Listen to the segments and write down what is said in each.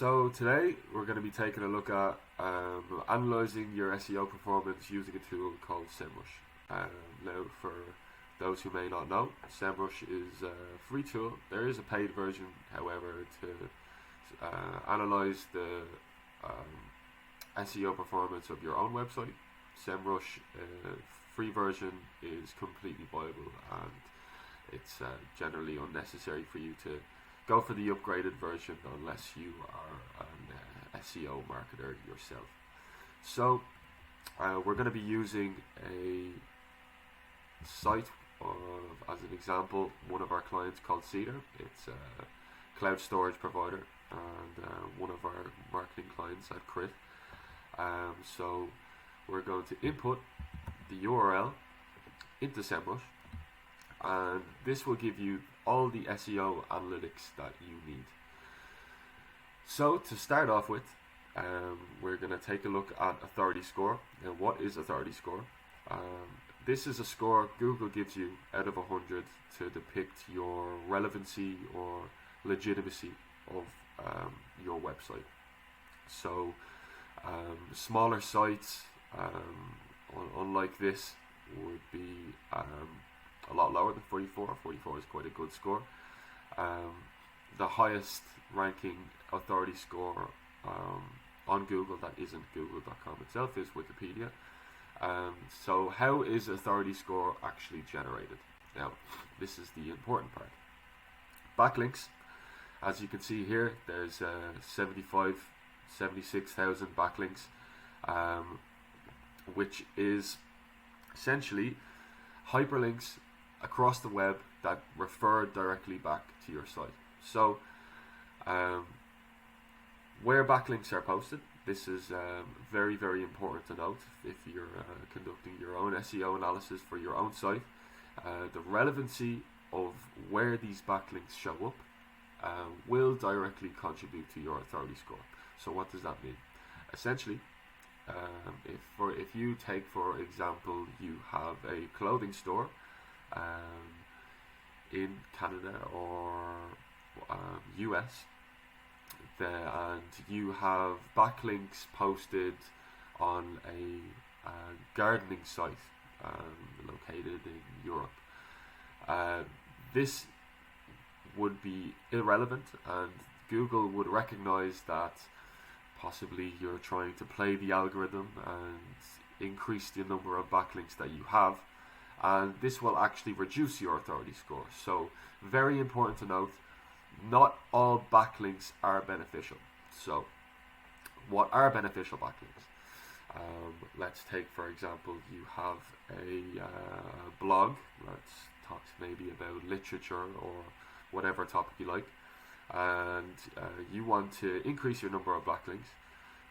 So today we're going to be taking a look at analysing your SEO performance using a tool called Semrush. Now, for those who may not know, Semrush is a free tool. There is a paid version, however, to analyse the SEO performance of your own website. Semrush free version is completely viable, and it's generally unnecessary for you to go for the upgraded version unless you are an SEO marketer yourself. So we're going to be using a site as an example, one of our clients called Cedar. It's a cloud storage provider and one of our marketing clients at Cryt. So we're going to input the URL into Semrush, and this will give you all the SEO analytics that you need. So to start off with, we're going to take a look at authority score. Now, what is authority score? This is a score Google gives you out of 100 to depict your relevancy or legitimacy of your website. So smaller sites, unlike this, would be a lot lower than 44. 44 is quite a good score. The highest ranking authority score on Google that isn't google.com itself is Wikipedia. So how is authority score actually generated? Now, this is the important part. Backlinks, as you can see here, there's 76,000 backlinks, which is essentially hyperlinks across the web that refer directly back to your site. So where backlinks are posted, this is very, very important to note if you're conducting your own SEO analysis for your own site. The relevancy of where these backlinks show up will directly contribute to your authority score. So what does that mean? Essentially, if you take, for example, you have a clothing store in Canada or US, and you have backlinks posted on a gardening site located in Europe. This would be irrelevant, and Google would recognize that possibly you're trying to play the algorithm and increase the number of backlinks that you have, and this will actually reduce your authority score. So very important to note, not all backlinks are beneficial. So what are beneficial backlinks? Let's take, for example, you have a blog that talks maybe about literature or whatever topic you like, and you want to increase your number of backlinks.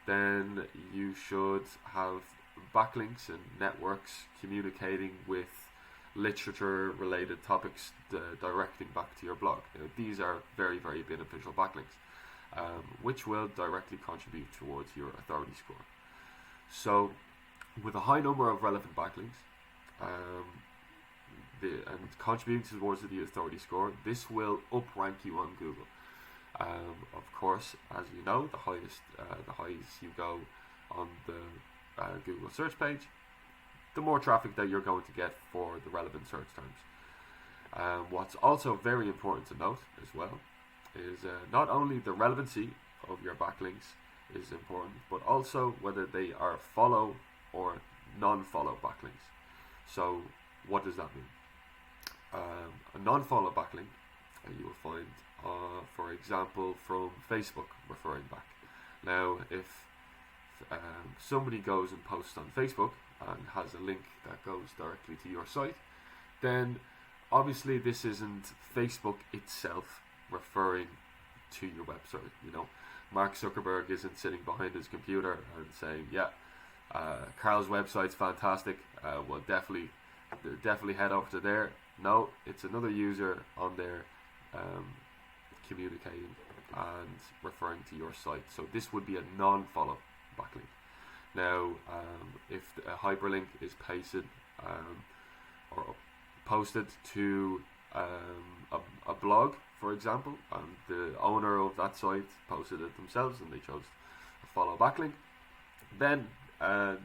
Then you should have backlinks and networks communicating with literature related topics directing back to your blog. These are very, very beneficial backlinks, which will directly contribute towards your authority score. So with a high number of relevant backlinks and contributing towards the authority score, this will uprank you on Google. Of course, as you know, the highest you go on the Google search page, the more traffic that you're going to get for the relevant search terms. What's also very important to note as well is not only the relevancy of your backlinks is important, but also whether they are follow or non-follow backlinks. So what does that mean? A non-follow backlink you will find, for example, from Facebook referring back. Now, if somebody goes and posts on Facebook and has a link that goes directly to your site, then obviously this isn't Facebook itself referring to your website. You know, Mark Zuckerberg isn't sitting behind his computer and saying, yeah, Carl's website's fantastic, well definitely head over to there. No, it's another user on there communicating and referring to your site. So this would be a non-follow backlink. Now, if a hyperlink is pasted or posted to a blog, for example, and the owner of that site posted it themselves and they chose a follow backlink, then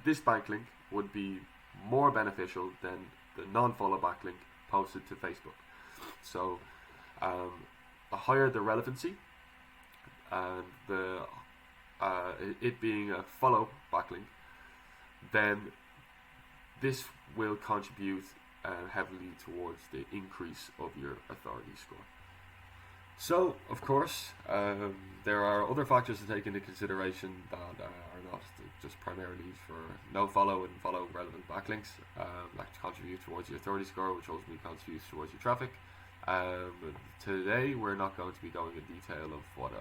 this backlink would be more beneficial than the non-follow backlink posted to Facebook. So the higher the relevancy, and it being a follow backlink, then this will contribute heavily towards the increase of your authority score. So, of course, there are other factors to take into consideration that are not just primarily for no follow and follow relevant backlinks that contribute towards your authority score, which ultimately contributes towards your traffic. Today, we're not going to be going in detail of what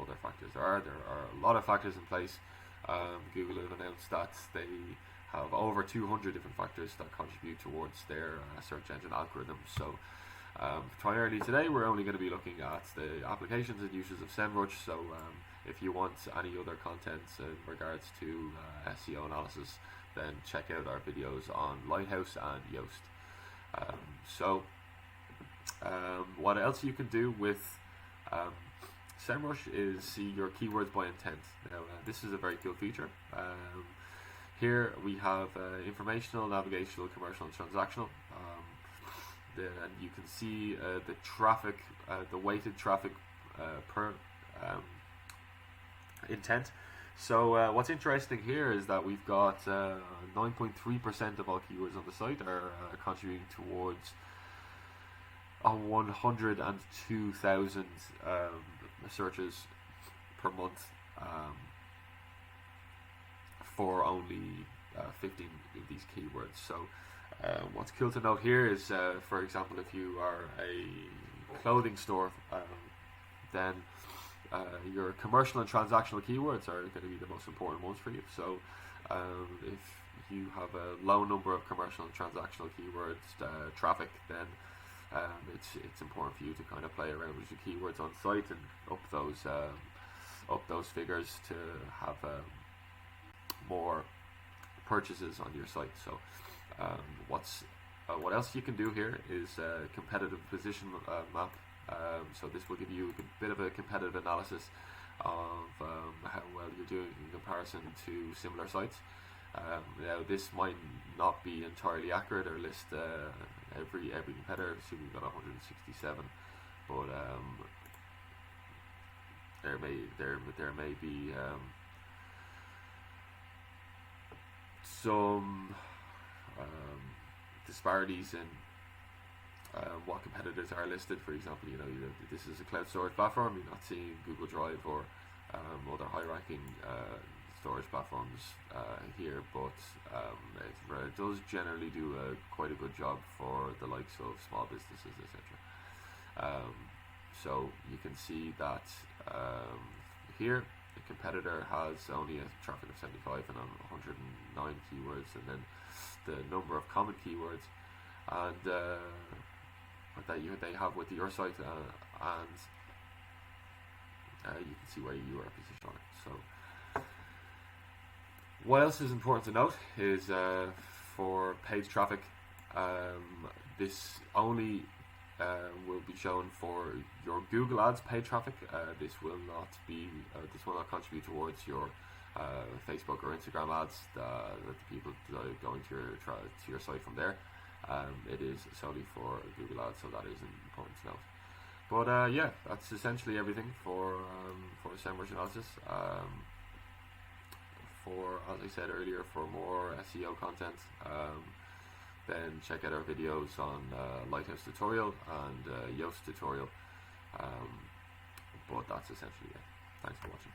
other factors there are. There are a lot of factors in place. Google have announced that they have over 200 different factors that contribute towards their search engine algorithm. So primarily today we're only going to be looking at the applications and uses of Semrush. So if you want any other content in regards to SEO analysis, then check out our videos on Lighthouse and Yoast. What else you can do with Semrush is see your keywords by intent. Now this is a very cool feature. Here we have informational, navigational, commercial and transactional. And you can see the traffic, the weighted traffic per intent. So what's interesting here is that we've got 9.3% of all keywords on the site are contributing towards 102,000 searches per month for only 15 of these keywords. So what's cool to note here is, for example, if you are a clothing store, then your commercial and transactional keywords are going to be the most important ones for you. So if you have a low number of commercial and transactional keywords traffic, then it's important for you to kind of play around with your keywords on site and up those figures to have more purchases on your site. So what else you can do here is competitive position map. So this will give you a bit of a competitive analysis of how well you're doing in comparison to similar sites. Now this might not be entirely accurate or list every competitor. So we've got 167, but there may be some disparities in what competitors are listed. For example, this is a cloud storage platform. You're not seeing Google Drive or other high-ranking storage platforms here, but it does generally do quite a good job for the likes of small businesses, etc. So you can see that here the competitor has only a traffic of 75 and 109 keywords, and then the number of common keywords and that they have with your site, and you can see where you are positioned on it. So what else is important to note is for page traffic, this only will be shown for your Google Ads paid traffic. This will not contribute towards your Facebook or Instagram ads that the people going to your site from there. It is solely for Google Ads, so that is important to note. But yeah, that's essentially everything for Semrush analysis. As I said earlier, for more SEO content, then check out our videos on Lighthouse tutorial and Yoast tutorial. But that's essentially it. Thanks for watching.